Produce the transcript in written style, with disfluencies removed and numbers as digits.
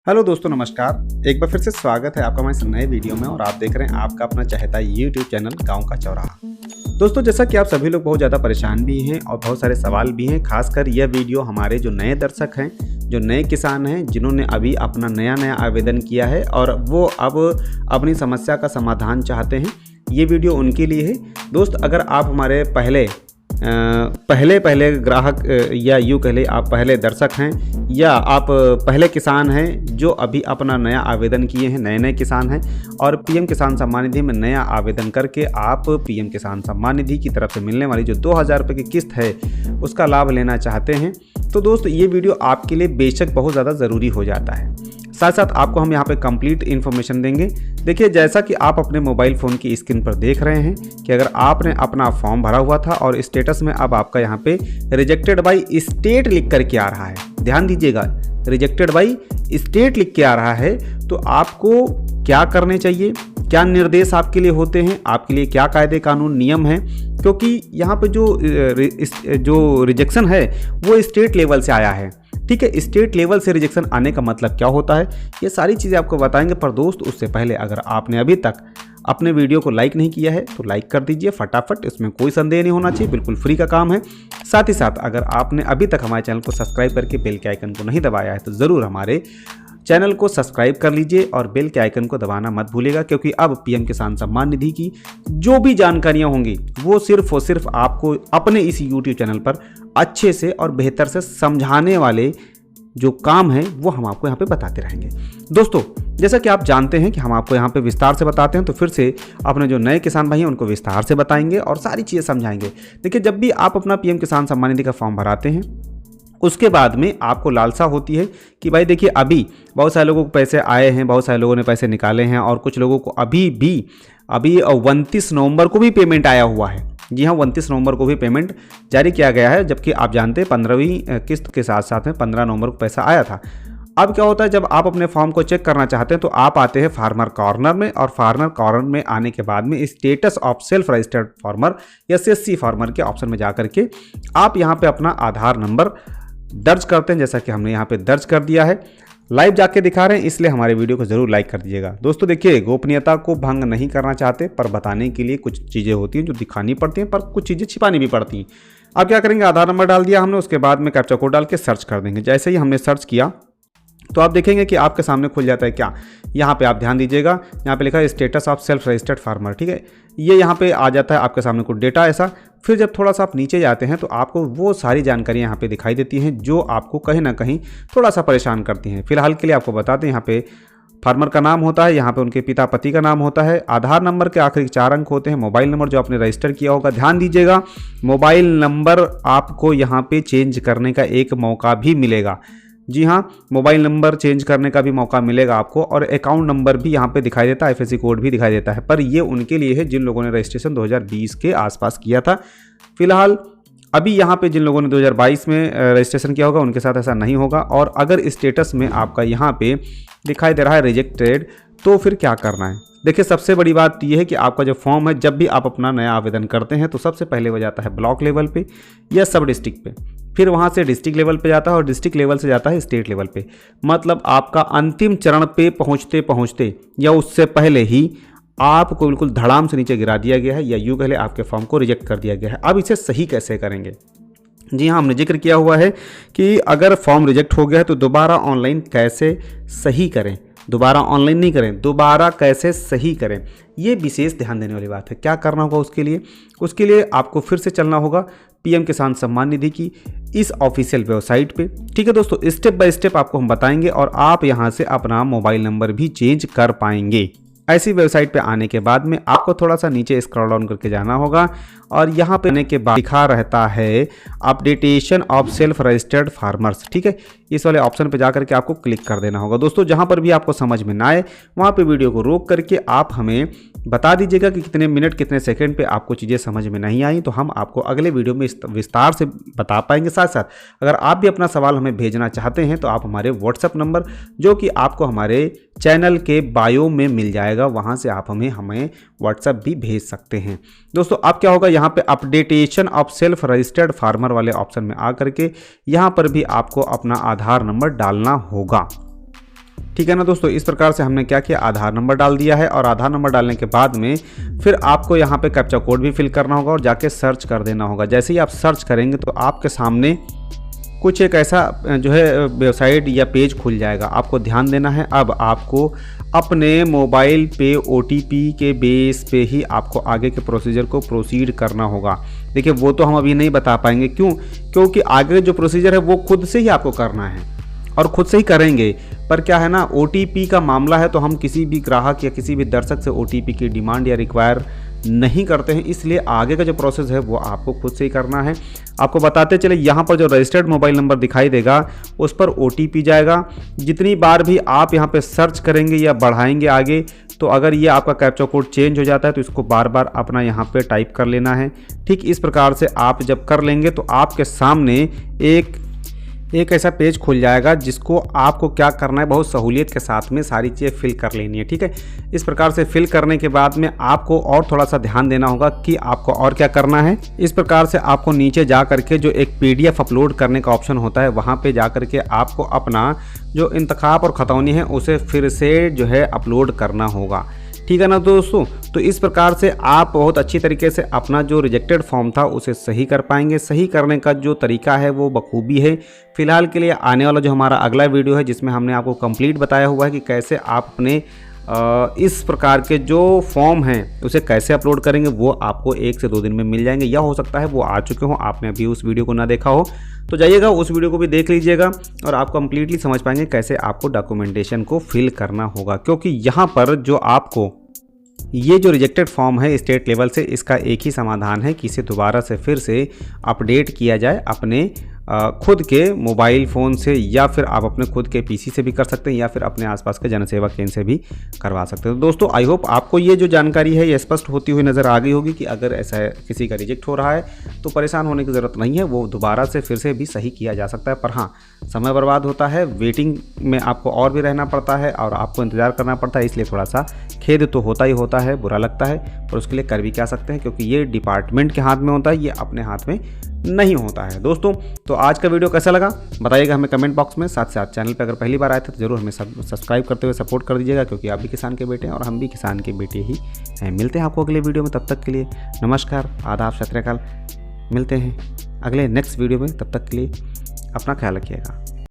Hello दोस्तों, नमस्कार। एक बार फिर से स्वागत है आपका हमारे इस नए वीडियो में और आप देख रहे हैं आपका अपना चहेता यूट्यूब चैनल गांव का चौराहा। दोस्तों, जैसा कि आप सभी लोग बहुत ज़्यादा परेशान भी हैं और बहुत सारे सवाल भी हैं, खासकर यह वीडियो हमारे जो नए दर्शक हैं, जो नए किसान हैं, जिन्होंने अभी अपना नया आवेदन किया है और वो अब अपनी समस्या का समाधान चाहते हैं, ये वीडियो उनके लिए है। दोस्त, अगर आप हमारे पहले ग्राहक या यूँ कह लें आप पहले दर्शक हैं या आप पहले किसान हैं जो अभी अपना नया आवेदन किए हैं, नए किसान हैं और पीएम किसान सम्मान निधि में नया आवेदन करके आप पीएम किसान सम्मान निधि की तरफ से मिलने वाली जो 2000 रुपये की किस्त है उसका लाभ लेना चाहते हैं, तो दोस्त ये वीडियो आपके लिए बेशक बहुत ज़्यादा ज़रूरी हो जाता है। साथ साथ आपको हम यहाँ पे कंप्लीट इन्फॉर्मेशन देंगे। देखिए, जैसा कि आप अपने मोबाइल फ़ोन की स्क्रीन पर देख रहे हैं कि अगर आपने अपना फॉर्म भरा हुआ था और स्टेटस में अब आपका यहाँ पे रिजेक्टेड बाय स्टेट लिख करके आ रहा है, ध्यान दीजिएगा, रिजेक्टेड बाय स्टेट लिख के आ रहा है, तो आपको क्या करने चाहिए, क्या निर्देश आपके लिए होते हैं, आपके लिए क्या कायदे कानून नियम हैं, क्योंकि यहाँ पे जो रिजेक्शन है वो स्टेट लेवल से आया है। ठीक है, स्टेट लेवल से रिजेक्शन आने का मतलब क्या होता है, ये सारी चीज़ें आपको बताएंगे। पर दोस्त, उससे पहले अगर आपने अभी तक अपने वीडियो को लाइक नहीं किया है तो लाइक कर दीजिए फटाफट, इसमें कोई संदेह नहीं होना चाहिए, बिल्कुल फ्री का काम है। साथ ही साथ अगर आपने अभी तक हमारे चैनल को सब्सक्राइब करके बेल के आइकन को नहीं दबाया है तो ज़रूर हमारे चैनल को सब्सक्राइब कर लीजिए और बेल के आइकन को दबाना मत भूलिएगा, क्योंकि अब पीएम किसान सम्मान निधि की जो भी जानकारियां होंगी वो सिर्फ और सिर्फ आपको अपने इस यूट्यूब चैनल पर अच्छे से और बेहतर से समझाने वाले जो काम है वो हम आपको यहाँ पे बताते रहेंगे। दोस्तों, जैसा कि आप जानते हैं कि हम आपको यहाँ पे विस्तार से बताते हैं, तो फिर से अपने जो नए किसान भाई हैं उनको विस्तार से बताएंगे और सारी चीज़ें समझाएंगे। देखिए, जब भी आप अपना पीएम किसान सम्मान निधि का फॉर्म भराते हैं उसके बाद में आपको लालसा होती है कि भाई देखिए, अभी बहुत सारे लोगों को पैसे आए हैं, बहुत सारे लोगों ने पैसे निकाले हैं और कुछ लोगों को अभी 29 नवंबर को भी पेमेंट आया हुआ है। जी हाँ, 29 नवंबर को भी पेमेंट जारी किया गया है, जबकि आप जानते हैं 15वीं किस्त के साथ साथ में 15 नवंबर को पैसा आया था। अब क्या होता है, जब आप अपने फॉर्म को चेक करना चाहते हैं तो आप आते हैं फार्मर कॉर्नर में, और फार्मर कॉर्नर में आने के बाद में status of self registered farmer या CSC फार्मर के ऑप्शन में जाकर के आप यहाँ पे अपना आधार नंबर दर्ज करते हैं, जैसा कि हमने यहाँ पे दर्ज कर दिया है। लाइव जाके दिखा रहे हैं, इसलिए हमारे वीडियो को जरूर लाइक कर दीजिएगा। दोस्तों देखिए, गोपनीयता को भंग नहीं करना चाहते, पर बताने के लिए कुछ चीज़ें होती हैं जो दिखानी पड़ती हैं, पर कुछ चीज़ें छिपानी भी पड़ती हैं। अब क्या करेंगे, आधार नंबर डाल दिया हमने, उसके बाद में कैप्चा कोड डाल के सर्च कर देंगे। जैसे ही हमने सर्च किया तो आप देखेंगे कि आपके सामने खुल जाता है क्या, यहाँ पे आप ध्यान दीजिएगा, यहाँ पे लिखा है status of self registered farmer. ठीक है, ये यहाँ पे आ जाता है आपके सामने कुछ डेटा ऐसा। फिर जब थोड़ा सा आप नीचे जाते हैं तो आपको वो सारी जानकारियाँ यहाँ पे दिखाई देती हैं जो आपको कहीं ना कहीं थोड़ा सा परेशान करती हैं। फिलहाल के लिए आपको बता दें, यहाँ पे फार्मर का नाम होता है, यहाँ पे उनके पिता पति का नाम होता है, आधार नंबर के आखिरी 4 अंक होते हैं, मोबाइल नंबर जो आपने रजिस्टर किया होगा। ध्यान दीजिएगा, मोबाइल नंबर आपको यहाँ पे चेंज करने का एक मौका भी मिलेगा। जी हाँ, मोबाइल नंबर चेंज करने का भी मौका मिलेगा आपको, और अकाउंट नंबर भी यहाँ पे दिखाई देता है, IFSC कोड भी दिखाई देता है, पर ये उनके लिए है जिन लोगों ने रजिस्ट्रेशन 2020 के आसपास किया था। फिलहाल अभी यहाँ पे जिन लोगों ने 2022 में रजिस्ट्रेशन किया होगा उनके साथ ऐसा नहीं होगा। और अगर स्टेटस में आपका यहाँ पे दिखाई दे रहा है रिजेक्टेड, तो फिर क्या करना है। देखिए, सबसे बड़ी बात यह है कि आपका जो फॉर्म है, जब भी आप अपना नया आवेदन करते हैं तो सबसे पहले वो जाता है ब्लॉक लेवल पे या सब डिस्ट्रिक्ट पे, फिर वहाँ से डिस्ट्रिक्ट लेवल पे जाता है और डिस्ट्रिक्ट लेवल से जाता है स्टेट लेवल पे। मतलब आपका अंतिम चरण पे पहुँचते पहुँचते या उससे पहले ही आपको बिल्कुल धड़ाम से नीचे गिरा दिया गया है, या यूँ कह आपके फॉर्म को रिजेक्ट कर दिया गया है। अब इसे सही कैसे करेंगे। जी हाँ, हमने जिक्र किया हुआ है कि अगर फॉर्म रिजेक्ट हो गया है तो दोबारा ऑनलाइन कैसे सही करें, दोबारा ऑनलाइन नहीं करें, दोबारा कैसे सही करें, ये विशेष ध्यान देने वाली बात है। क्या करना होगा उसके लिए आपको फिर से चलना होगा पीएम किसान सम्मान निधि की इस ऑफिशियल वेबसाइट पे। ठीक है दोस्तों, स्टेप बाय स्टेप आपको हम बताएंगे और आप यहाँ से अपना मोबाइल नंबर भी चेंज कर पाएंगे। ऐसी वेबसाइट पे आने के बाद में आपको थोड़ा सा नीचे स्क्रॉल डाउन करके जाना होगा और यहाँ पे आने के बाद लिखा रहता है updation of self registered farmers. ठीक है, इस वाले ऑप्शन पे जाकर के आपको क्लिक कर देना होगा। दोस्तों, जहाँ पर भी आपको समझ में ना आए वहाँ पे वीडियो को रोक करके आप हमें बता दीजिएगा कि कितने मिनट कितने सेकंड पे आपको चीज़ें समझ में नहीं आई, तो हम आपको अगले वीडियो में विस्तार से बता पाएंगे। साथ साथ अगर आप भी अपना सवाल हमें भेजना चाहते हैं तो आप हमारे व्हाट्सएप नंबर, जो कि आपको हमारे चैनल के बायो में मिल जाएगा, वहाँ से आप हमें व्हाट्सएप भी भेज सकते हैं। दोस्तों, अब क्या होगा, यहाँ पे updation of self registered farmer वाले ऑप्शन में आकर के यहाँ पर भी आपको अपना आधार नंबर डालना होगा। ठीक है ना दोस्तों। इस प्रकार से हमने क्या किया, आधार नंबर डाल दिया है और आधार नंबर डालने के बाद में फिर आपको यहाँ पे कैप्चा कोड भी फिल करना होगा और जाके सर्च कर देना होगा। जैसे ही आप सर्च करेंगे तो आपके सामने कुछ एक ऐसा जो है वेबसाइट या पेज खुल जाएगा। आपको ध्यान देना है, अब आपको अपने मोबाइल पे OTP के बेस पे ही आपको आगे के प्रोसीजर को प्रोसीड करना होगा। देखिए वो तो हम अभी नहीं बता पाएंगे, क्योंकि आगे जो प्रोसीजर है वो खुद से ही आपको करना है और खुद से ही करेंगे। पर क्या है ना, OTP का मामला है तो हम किसी भी ग्राहक या किसी भी दर्शक से OTP की डिमांड या रिक्वायर नहीं करते हैं, इसलिए आगे का जो प्रोसेस है वो आपको खुद से ही करना है। आपको बताते चले, यहाँ पर जो रजिस्टर्ड मोबाइल नंबर दिखाई देगा उस पर OTP जाएगा। जितनी बार भी आप यहाँ पे सर्च करेंगे या बढ़ाएंगे आगे, तो अगर ये आपका कैप्चा कोड चेंज हो जाता है तो इसको बार बार अपना यहाँ पे टाइप कर लेना है। ठीक इस प्रकार से आप जब कर लेंगे तो आपके सामने एक ऐसा पेज खुल जाएगा जिसको आपको क्या करना है, बहुत सहूलियत के साथ में सारी चीज़ें फिल कर लेनी है। ठीक है, इस प्रकार से फिल करने के बाद में आपको और थोड़ा सा ध्यान देना होगा कि आपको और क्या करना है। इस प्रकार से आपको नीचे जा करके जो एक PDF अपलोड करने का ऑप्शन होता है वहाँ पे जा करके आपको अपना जो इंतखाब और खतौनी है उसे फिर से जो है अपलोड करना होगा। ठीक है ना दोस्तों। तो इस प्रकार से आप बहुत अच्छी तरीके से अपना जो रिजेक्टेड फॉर्म था उसे सही कर पाएंगे। सही करने का जो तरीका है वो बखूबी है। फिलहाल के लिए आने वाला जो हमारा अगला वीडियो है जिसमें हमने आपको कंप्लीट बताया हुआ है कि कैसे आप अपने इस प्रकार के जो फॉर्म हैं उसे कैसे अपलोड करेंगे, वो आपको 1 से 2 दिन में मिल जाएंगे, या हो सकता है वो आ चुके हों, आपने अभी उस वीडियो को ना देखा हो तो जाइएगा उस वीडियो को भी देख लीजिएगा और आप कंप्लीटली समझ पाएंगे कैसे आपको डॉक्यूमेंटेशन को फिल करना होगा। क्योंकि यहाँ पर जो आपको ये जो रिजेक्टेड फॉर्म है स्टेट लेवल से, इसका एक ही समाधान है कि इसे दोबारा से फिर से अपडेट किया जाए अपने खुद के मोबाइल फ़ोन से, या फिर आप अपने खुद के PC से भी कर सकते हैं, या फिर अपने आसपास के जनसेवा केंद्र से भी करवा सकते हैं। तो दोस्तों आई होप आपको ये जो जानकारी है ये स्पष्ट होती हुई नज़र आ गई होगी कि अगर ऐसा किसी का रिजेक्ट हो रहा है तो परेशान होने की ज़रूरत नहीं है, वो दोबारा से फिर से भी सही किया जा सकता है। पर हाँ, समय बर्बाद होता है, वेटिंग में आपको और भी रहना पड़ता है और आपको इंतज़ार करना पड़ता है, इसलिए थोड़ा सा खेद तो होता ही होता है, बुरा लगता है, पर उसके लिए कर भी क्या सकते हैं क्योंकि ये डिपार्टमेंट के हाथ में होता है, ये अपने हाथ में नहीं होता है। दोस्तों तो आज का वीडियो कैसा लगा बताइएगा हमें कमेंट बॉक्स में। साथ साथ चैनल पर अगर पहली बार आए थे तो जरूर हमें सब्सक्राइब करते हुए सपोर्ट कर दीजिएगा, क्योंकि आप भी किसान के बेटे हैं और हम भी किसान के बेटे ही हैं। मिलते हैं आपको अगले वीडियो में, तब तक के लिए नमस्कार, आदाब, सत श्री अकाल। मिलते हैं अगले नेक्स्ट वीडियो में, तब तक के लिए अपना ख्याल रखिएगा।